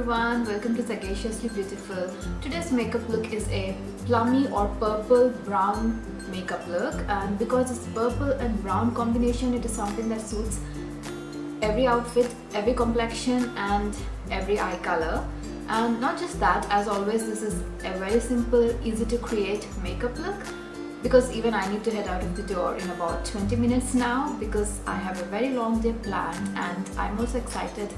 everyone, welcome to Sagaciously Beautiful. Today's makeup look is a plummy or purple brown makeup look, and because it's purple and brown combination, it is something that suits every outfit, every complexion and every eye color. And not just that, as always, this is a very simple, easy to create makeup look, because even I need to head out of the door in about 20 minutes now because I have a very long day planned, and I'm also excited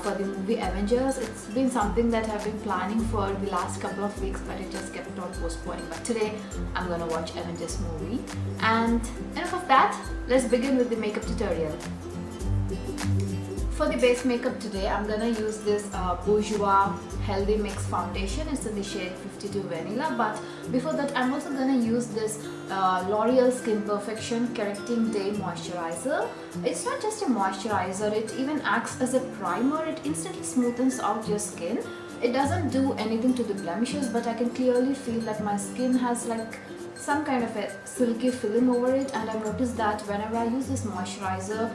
for the movie Avengers. It's been something that I've been planning for the last couple of weeks, but it just kept on postponing. But today I'm gonna watch Avengers movie. And enough of that, let's begin with the makeup tutorial. For the base makeup today, I'm gonna use this Bourjois Healthy Mix Foundation. It's in the shade 52 Vanilla. But before that, I'm also gonna use this Loreal Skin Perfection Correcting Day Moisturizer. It's not just a moisturizer, it even acts as a primer. It instantly smoothens out your skin. It doesn't do anything to the blemishes, but I can clearly feel that my skin has like some kind of a silky film over it, and I've noticed that whenever I use this moisturizer,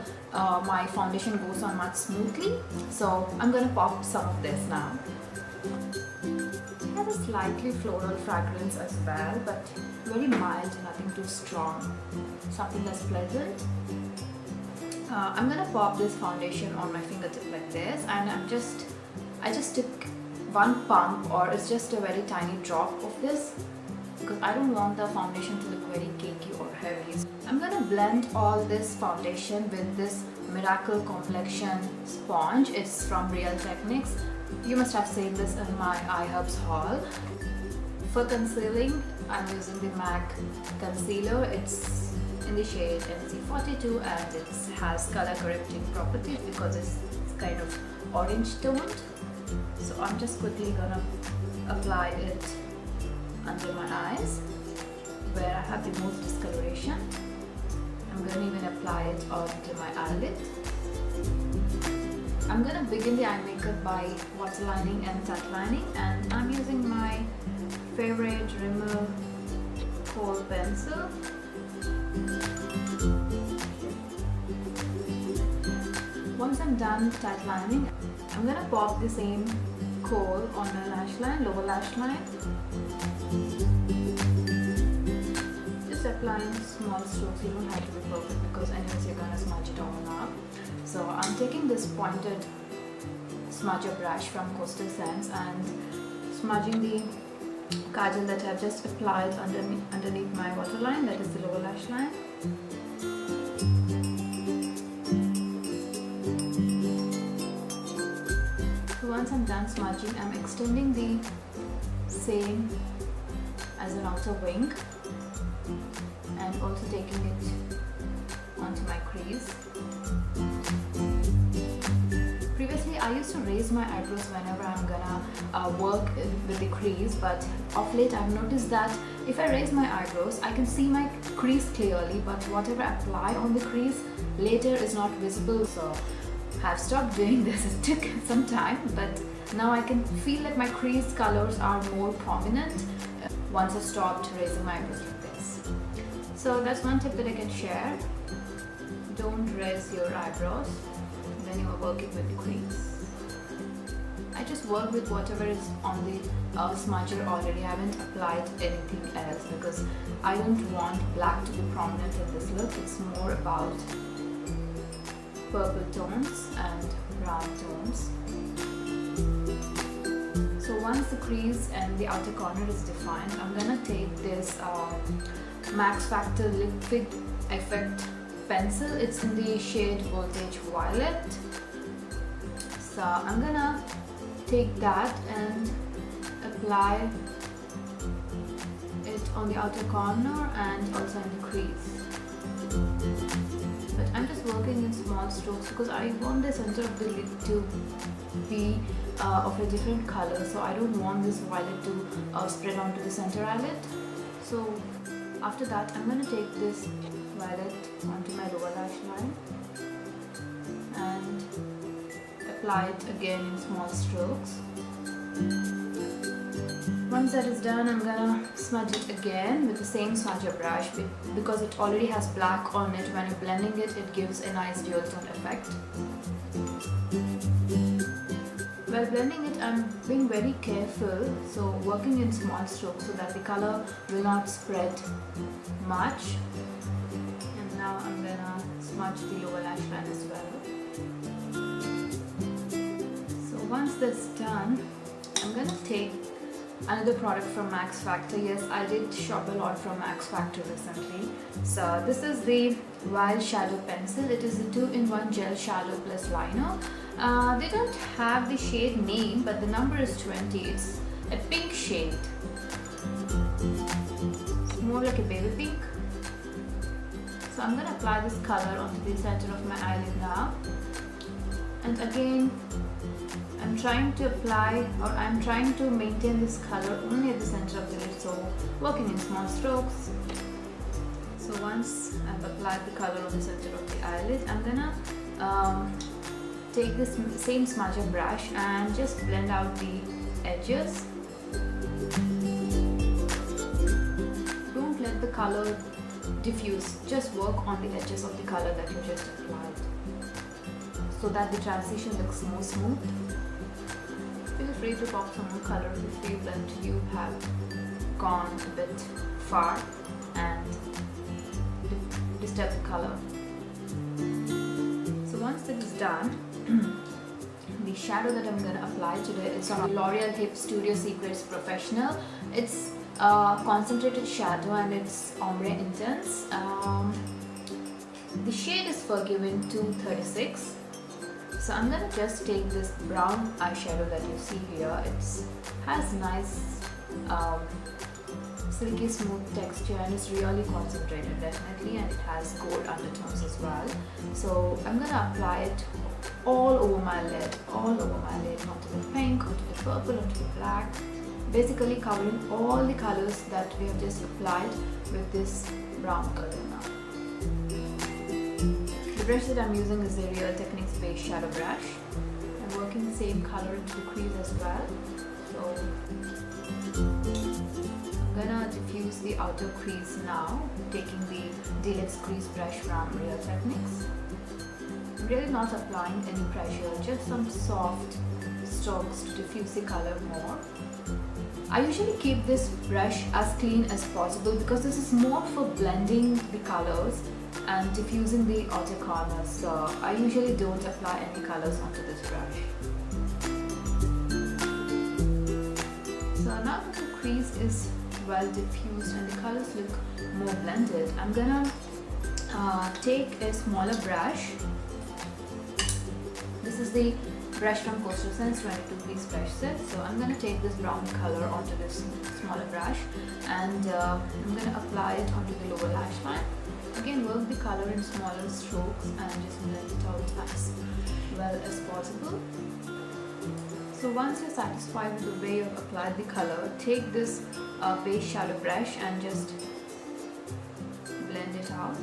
my foundation goes on much smoothly. So I'm gonna pop some of this now. It has a slightly floral fragrance as well, but very mild, nothing too strong, something that's pleasant. I'm gonna pop this foundation on my fingertip like this, and I just took one pump, or it's just a very tiny drop of this, because I don't want the foundation to look very cakey or heavy. I'm gonna blend all this foundation with this Miracle Complexion sponge. It's from Real Techniques. You must have seen this in my iHerbs haul. For concealing, I'm using the MAC concealer. It's in the shade NC42, and it has color correcting properties because it's kind of orange toned. So I'm just quickly gonna apply it under my eyes where I have the most discoloration. I'm going to even apply it onto my eyelid. I'm going to begin the eye makeup by waterlining and tatlining, and I'm using my favorite Rimmel Kohl pencil. Once I'm done tatlining, I'm going to pop the same Kohl on my lash line, lower lash line. Just applying small strokes. You don't have to be perfect because anyways you're gonna smudge it all up. So I'm taking this pointed smudger brush from Coastal Scents and smudging the kajal that I've just applied underneath my waterline, that is the lower lash line. So once I'm done smudging, I'm extending the same as an outer wing and also taking it onto my crease. Previously I used to raise my eyebrows whenever I'm gonna work with the crease, but of late I've noticed that if I raise my eyebrows, I can see my crease clearly, but whatever I apply on the crease later is not visible. So I've stopped doing this. It took some time, but now I can feel that my crease colors are more prominent once I stopped raising my eyebrows like this. So that's one tip that I can share. Don't raise your eyebrows when you are working with the crease. I just work with whatever is on the smudger already. I haven't applied anything else because I don't want black to be prominent in this look. It's more about purple tones and brown tones. So once the crease and the outer corner is defined, I'm gonna take this Maxfactor Liquid Effect pencil. It's in the shade Voltage Violet. So I'm gonna take that and apply it on the outer corner and also in the crease. But I'm just working in small strokes because I want the center of the lid to be of a different color, so I don't want this violet to spread onto the center eyelid. So after that, I'm going to take this violet onto my lower lash line and apply it again in small strokes. Once that is done, I'm gonna smudge it again with the same smudger brush because it already has black on it. When you're blending it, it gives a nice dual tone effect. while blending it, I'm being very careful, so working in small strokes so that the color will not spread much. And now I'm gonna smudge the lower lash line as well. So once that's done, I'm gonna take another product from Maxfactor. Yes, I did shop a lot from Maxfactor recently. So this is the Wildshadow pencil. It is a 2-in-1 gel shadow plus liner. They don't have the shade name, but the number is 20. It's a pink shade. It's more like a baby pink. So I'm going to apply this color onto the center of my eyelid now. And again, I'm trying to maintain this color only at the center of the lid, so working in small strokes. So once I've applied the color on the center of the eyelid, I'm gonna take this same smudger brush and just blend out the edges. Don't let the color diffuse, just work on the edges of the color that you just applied so that the transition looks more smooth. Feel free to pop some more color if you feel that you have gone a bit far and disturb the color. So once this is done, the shadow that I'm going to apply today is on L'Oreal Hip Studio Secrets Professional. It's a concentrated shadow and it's ombre intense. The shade is Forgiving 236. So I'm gonna just take this brown eyeshadow that you see here. It has nice silky smooth texture and it's really concentrated definitely, and it has gold undertones as well. So I'm gonna apply it all over my lid, onto the pink, onto the purple, onto the black, basically covering all the colors that we have just applied with this brown color now. The brush that I'm using is the Real Techniques Base Shadow Brush. I'm working the same color into the crease as well. So I'm gonna diffuse the outer crease now, taking the Deluxe Crease brush from Real Techniques. I'm really not applying any pressure, just some soft strokes to diffuse the color more. I usually keep this brush as clean as possible because this is more for blending the colors and diffusing the outer corners, so I usually don't apply any colors onto this brush. So now that the crease is well diffused and the colors look more blended, I'm gonna take a smaller brush. This is the brush from Colorsensational 22-piece brush set. So I'm going to take this brown color onto this smaller brush and I'm going to apply it onto the lower lash line. Again, work the color in smaller strokes and just blend it out as well as possible. So once you're satisfied with the way you've applied the color, take this base shadow brush and just blend it out.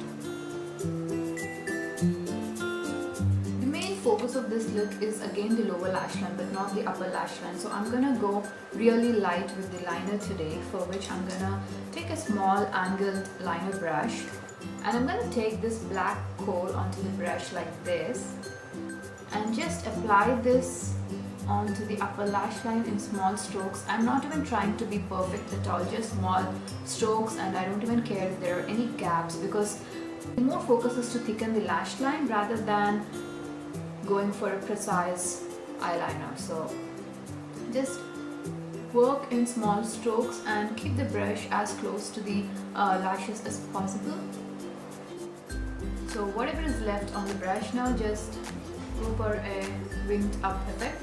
Focus of this look is again the lower lash line but not the upper lash line, so I'm gonna go really light with the liner today, for which I'm gonna take a small angled liner brush and I'm gonna take this black Kohl onto the brush like this and just apply this onto the upper lash line in small strokes. I'm not even trying to be perfect at all, just small strokes, and I don't even care if there are any gaps because the more focus is to thicken the lash line rather than going for a precise eyeliner. So just work in small strokes and keep the brush as close to the lashes as possible. So whatever is left on the brush now, just go for a winged up effect.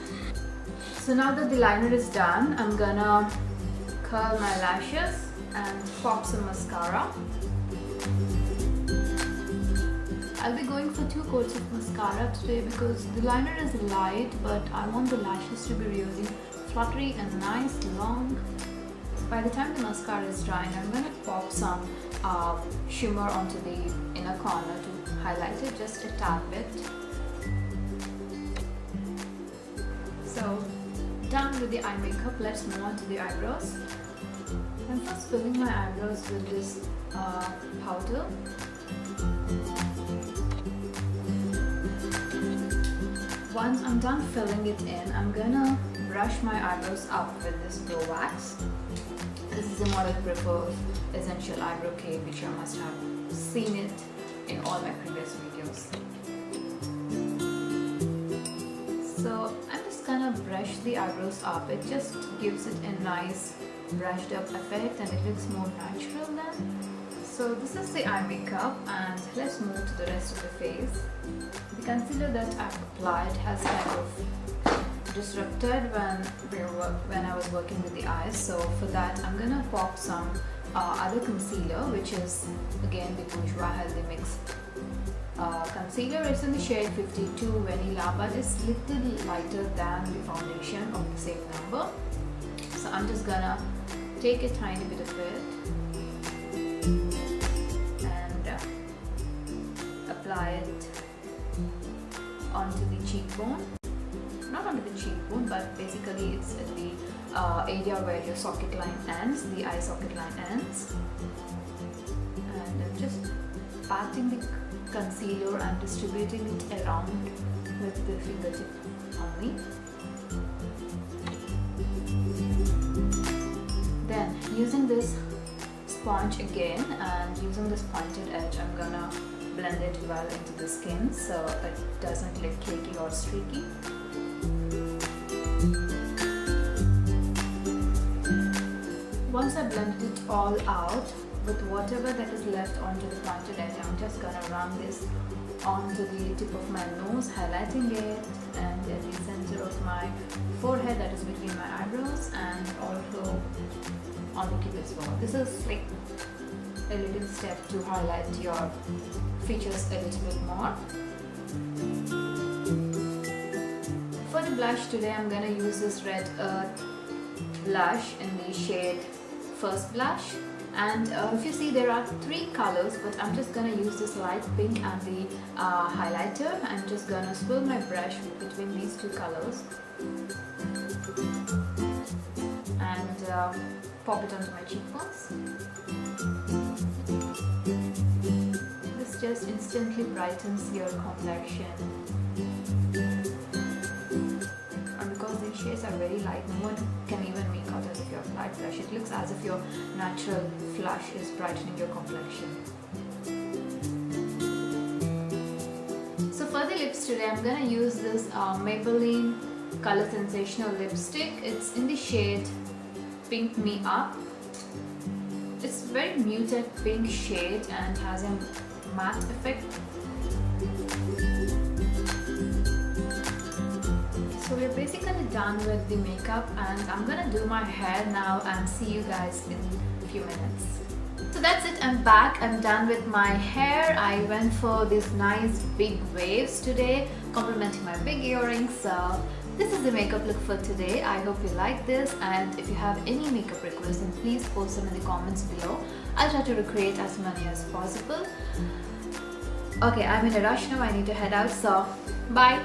So now that the liner is done, I'm gonna curl my lashes and pop some mascara. I'll be going for 2 coats of mascara today because the liner is light, but I want the lashes to be really fluttery and nice, long. By the time the mascara is drying, I'm going to pop some shimmer onto the inner corner to highlight it just a tad bit. So done with the eye makeup, let's move on to the eyebrows. I'm first filling my eyebrows with this powder. once I'm done filling it in, I'm gonna brush my eyebrows up with this Pro Wax. This is a model Prefer Essential Eyebrow Kit, which you must have seen it in all my previous videos. So I'm just gonna brush the eyebrows up. It just gives it a nice brushed up effect and it looks more natural then. So this is the eye makeup, and let's move to the rest of the face. The concealer that I've applied has kind of disrupted when I was working with the eyes. So for that I'm gonna pop some other concealer, which is again the Bourjois Healthy Mix concealer. It's in the shade 52 Vanilla, but it's little lighter than the foundation of the same number. So I'm just gonna take a tiny bit of it and apply it onto the cheekbone. Not onto the cheekbone, but basically it's at the area where your socket line ends, the eye socket line ends. And I'm just patting the concealer and distributing it around with the fingertip only. Then using this sponge again and using this pointed edge, I'm gonna blend it well into the skin so it doesn't look cakey or streaky. Once I blended it all out, with whatever that is left onto the pointed edge, I'm just gonna run this onto the tip of my nose, highlighting it, and at the center of my forehead, that is between my eyebrows, and also on the cupid's bow. This is like a little step to highlight your features a little bit more. For the blush today, I'm gonna use this Red Earth blush in the shade First Blush. And if you see, there are 3 colors, but I'm just gonna use this light pink and the highlighter. I'm just gonna swirl my brush between these 2 colors and pop it onto my cheekbones. This just instantly brightens your complexion. And because these shades are very light, no one can even make out as if you have light blush. It looks as if your natural flush is brightening your complexion. So for the lips today, I'm gonna use this Maybelline Colorsensational lipstick. It's in the shade Pink Me Up. It's very muted pink shade and has a matte effect. So we're basically done with the makeup, and I'm gonna do my hair now and see you guys in a few minutes. So that's it, I'm back. I'm done with my hair. I went for these nice big waves today, complementing my big earrings. So this is the makeup look for today. I hope you like this, and if you have any makeup requests, then please post them in the comments below. I'll try to recreate as many as possible. Okay, I'm in a rush now. I need to head out, so bye.